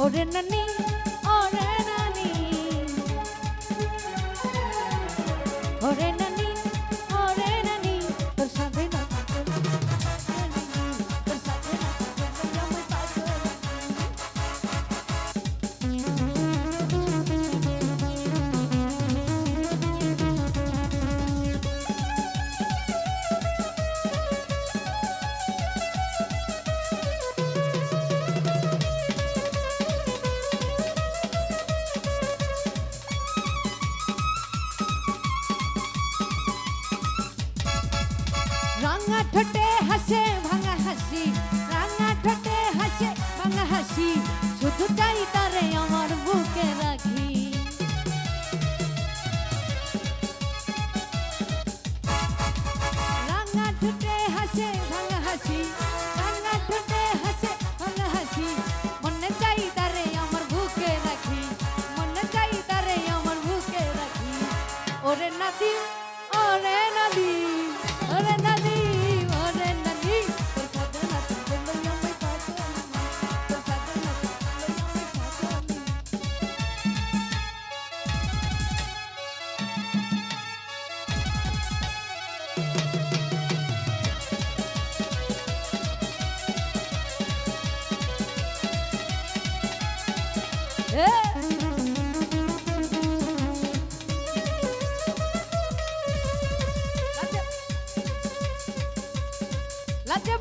ওরে নানি ওরে নানি ওরে নানি ওরে নানি তোর সাথে না তোর সাথে না আমি পাগল রাঙা ঠোঁটে হাসে ভাঙা হাসি রাঙা ঠোঁটে হাসে ভাঙা হাসি শুধু চাই তারে আমার বুকে রাখি রাঙা ঠোঁটে হাসে ভাঙা হাসি রাঙা ঠোঁটে হাসে ভাঙা হাসি মনে চাই তারে আমার বুকে রাখি মনে চাই তারে আমার বুকে রাখি ওরে নাদি ওরে নাদি ওরে নাদি ওরে নাদি তোর সাথে না থাকলে আমি পাগল তোর সাথে না থাকলে আমি পাগল লাজে